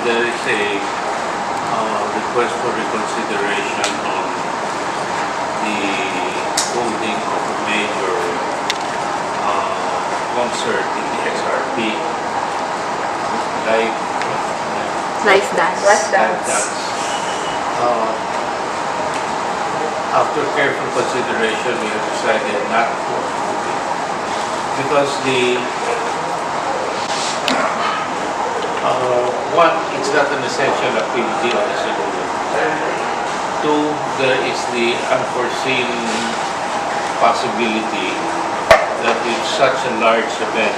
there is a request for reconsideration on the holding of a major concert in the XRP. Live dance. After careful consideration, we have decided not to, because one, it's not an essential activity on the Sinulog. Two, there is the unforeseen possibility that it's such a large event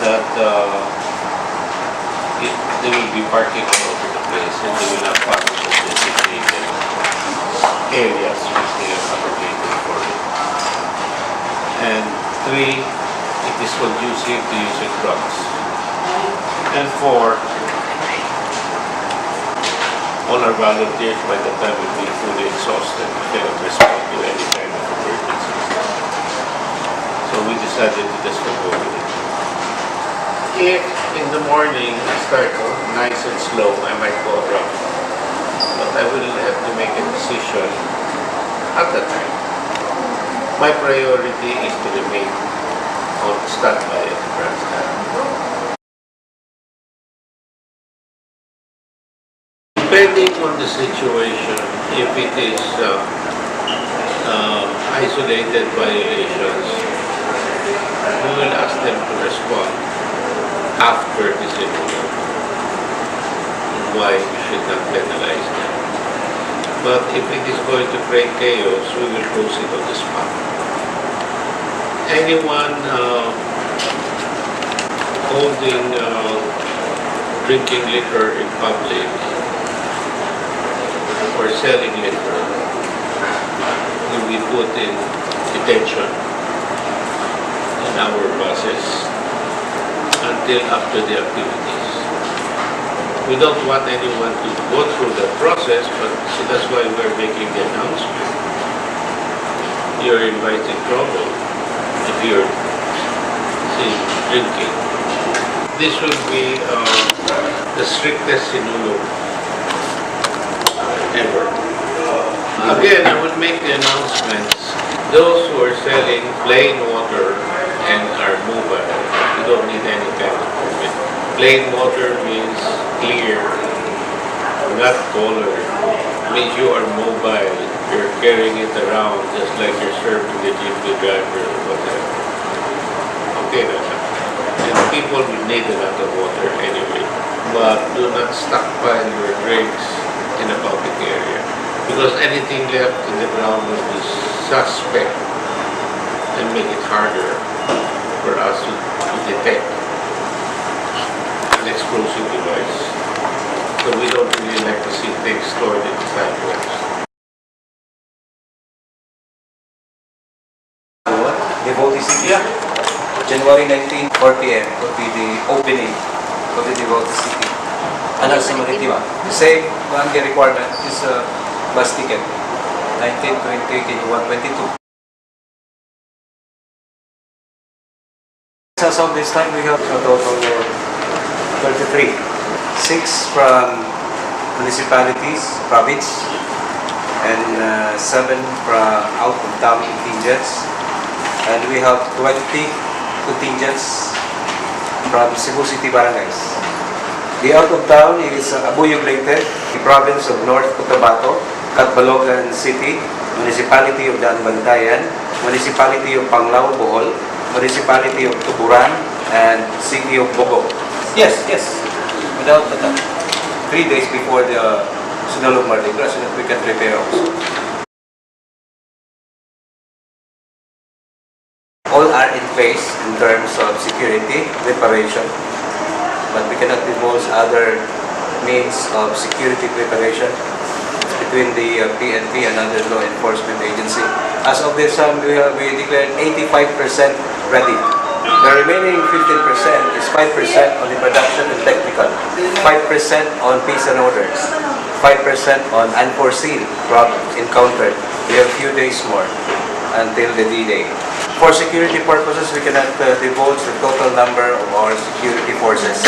that they will be parking all over the place and they will not park in designated areas which they have allocated for it. And three, it is conducive to using drugs. And four, all our volunteers by the time will be fully exhausted, we cannot respond to any kind of emergencies. So we decided to just go with it. If in the morning I start nice and slow, I might go around. But I will have to make a decision at that time. My priority is to remain on standby at the grandstand. Depending on the situation, if it is isolated violations, we will ask them to respond after the Sinulog, why we should not penalize them. But if it is going to create chaos, we will close it on the spot. Anyone holding drinking liquor in public or selling liquor will be put in detention in our buses until after the activities. We don't want anyone to go through the process, but so that's why we're making the announcement. You're inviting trouble if you're drinking. This will be the strictest Sinulog ever. Again, I would make the announcements. Those who are selling plain water and are mobile, you don't need any kind of permit. Plain water means clear, not colored. Means you are mobile. You're carrying it around just like you're serving the jeepney driver or whatever. Okay, that's it. And people will need a lot of water anyway. But do not stockpile your drinks in a public area. Because anything left in the ground will be suspect and make it harder for us to detect an explosive device. So we don't really like to see things stored in the sidewalks. Devotee City, January 19, 4 p.m. will be the opening of the Devotee City. Anal Samaritima. The same one-day requirement is a bus ticket, 19, 20, 21, 22. As of this time, we have a total of 33. 6 from municipalities, province, and 7 from out-of-town contingents. And we have 20 contingents from Cebu City barangays. The out-of-town is Abuyog-Leyte, the province of North Cotabato, Catbalogan City, Municipality of Daanbantayan, Municipality of Panglao, Bohol, Municipality of Tuburan, and City of Bogo. Yes, without the 3 days before the Sinulog Mardi Gras, so that we can prepare also. All are in place in terms of security, preparation, but we cannot divulge other means of security preparation between the PNP and other law enforcement agency. As of this time, we declared 85% ready. The remaining 15% is 5% on the production and technical, 5% on peace and orders, 5% on unforeseen problems encountered. We have a few days more until the D-Day. For security purposes, we cannot divulge the total number of our security forces.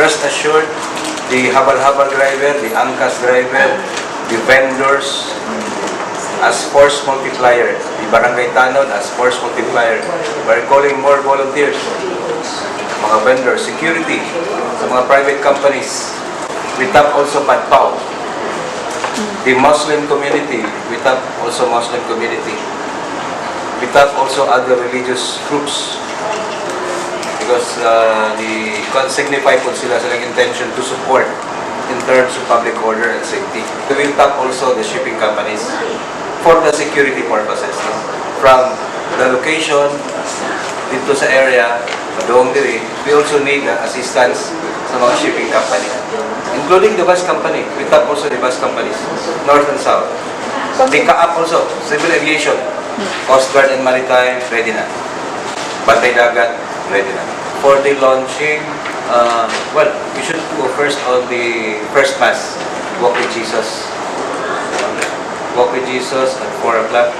rest assured, the habal-habal driver, the angkas driver, the vendors, as force multiplier, the barangay tanod as force multiplier. We're calling more volunteers, mga vendors, security, sa mga private companies. We tap also Padpaw. The Muslim community, we tap also Muslim community. We tap also other religious groups. Because the signify po sila silang intention to support in terms of public order and safety. We will tap also the shipping companies for the security purposes. No? From the location dito sa area, doong diri, we also need assistance sa mga shipping company. Including the bus company. We tap also the bus companies, north and south. The CAAP also, civil aviation, Coast Guard and Maritime, ready na. Bantay Dagat, ready na. For the launching, well, we should go first on the first mass, Walk with Jesus. Walk with Jesus at 4 o'clock.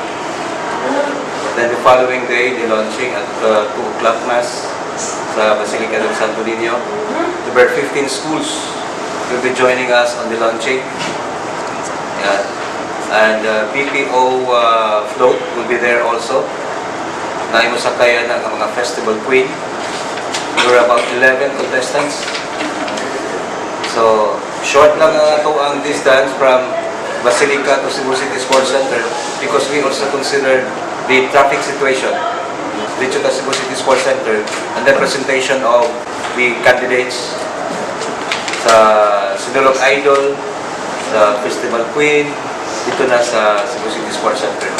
Then the following day, the launching at 2 o'clock mass sa Basilica del Santo Niño. There were 15 schools will be joining us on the launching. Yeah. And PPO float will be there also. Naimusakayan ng mga festival queen. There were about 11 contestants. So, short lang ito ang distance from Basilica to Cebu City Sports Center because we also consider the traffic situation dito sa Cebu City Sports Center and the presentation of the candidates sa Sinulog Idol, sa Festival Queen, dito na sa Cebu City Sports Center.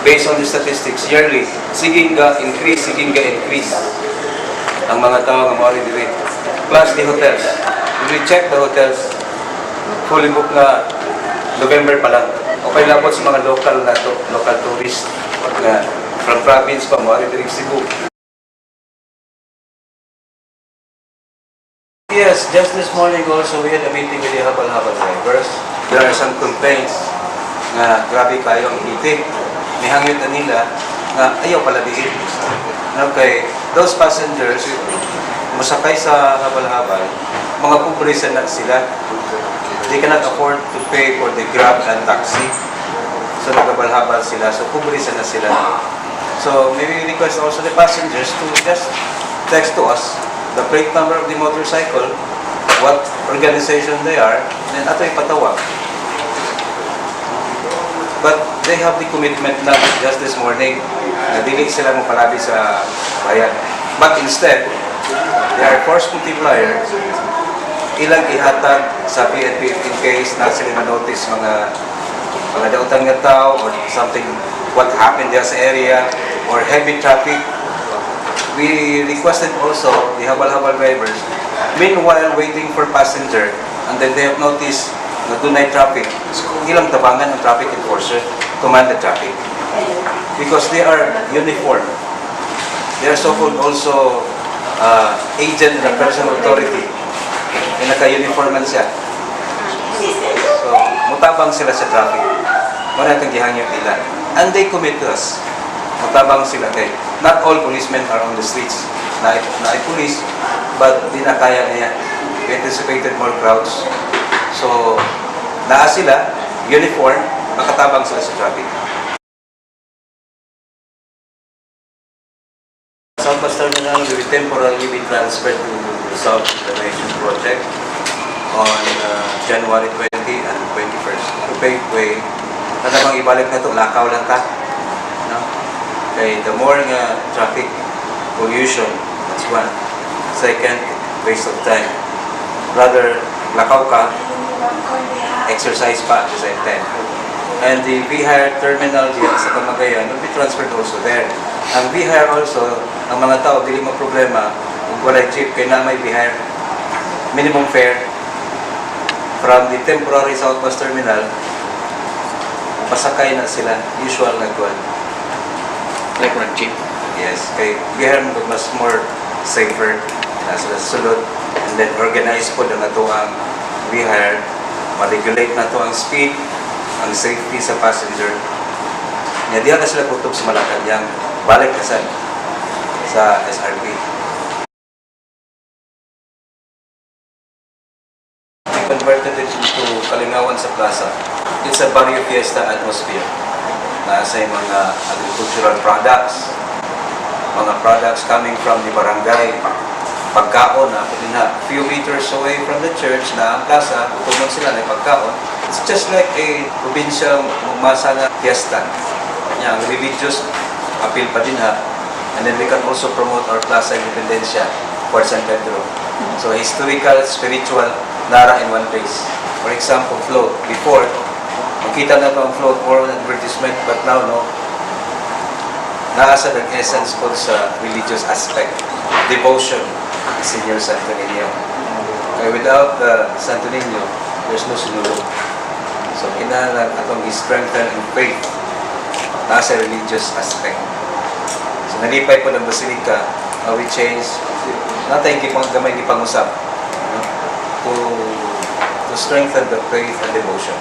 Based on the statistics, yearly, siging increase ang mga tao nga mawari diri. Plus the hotels. If we check the hotels, fully booked na November pa lang. Okay lang po sa mga local tourists na from province pa mawari diri Cebu. Yes, just this morning also we had a meeting with the habal-habal drivers. There are some complaints na grabe kayo ang itik. May hangit na nila na ayaw pala diin. Okay, those passengers, musakay sa habal-habal, mga pubrisan na sila. They cannot afford to pay for the Grab and taxi. So naghabal-habal sila, so pubrisan na sila. So maybe we request also the passengers to just text to us the plate number of the motorcycle, what organization they are, then ato ipatawag. But they have the commitment na just this morning na dili sila mo palabi sa bayan. But instead, they are force multiplier ilang ihatag sa PNP in case na sila ma-notice mga dautan nga tao or something what happened there sa area or heavy traffic. We requested also the habal-habal drivers, meanwhile waiting for passenger, and then they have noticed na dunay traffic, ilang tabangan ng traffic enforcer to man the traffic. Because they are uniform. They are so-called also agent ng personal authority. Yung naka-uniforman siya. So, mutabang sila sa traffic. Wala itong gihangyo nila. And they commit to us. Mutabang sila kay. Not all policemen are on the streets. Na police, but di na kaya niya. We anticipated more crowds. So, naa sila, uniform, makatabang sila sa traffic. Southwest Terminal will temporarily be transferred to the South Integration Project on January 20 and 21st. To pave way, namang ibalik na ito, lakaw lang ka. No? Okay, the more traffic pollution, that's one. Second, waste of time. Rather, lakaw ka, exercise pa at the same time. And the V-Hire terminal diyan sa Camagayan will be transferred also there. Ang V-Hire also, ang mga tao, dili mo problema, kung walay jeep, kaya na may V-Hire. Minimum fare from the temporary Southwest Terminal, pasakay na sila, usual na kuwan. Like one jeep? Yes, kay V-Hire mas more safer, nasa sulod, and then organize po na ito ang V-Hire, ma-regulate na ito ang speed, ang safety sa passenger. Diyan na sila kutob sa Malacanang, balik na sa sa SRP. We converted it into Kalingawan sa Plaza. It's a barrio fiesta atmosphere. Nasa yung mga agricultural products, mga products coming from the barangay, pagkaon na, few meters away from the church na ang plaza, tutunan sila na pagkaon. It's just like a provincial masa na fiesta. Yeah, religious appeal pa din ha. And then we can also promote our Plaza Independencia for San Pedro. So historical, spiritual, nara in one place. For example, float. Before, makita na ito ang float, more on advertisement, but now, no, naasa ng essence po sa religious aspect. Devotion, Senior Santo Niño. Okay, without the Santo Niño, there's no Sinulog. So, kinahanglan atong i-strengthen in faith nasa religious aspect. So, nalipay po ng Basilica, we change, natay gamay gipangusap, to strengthen the faith and devotion.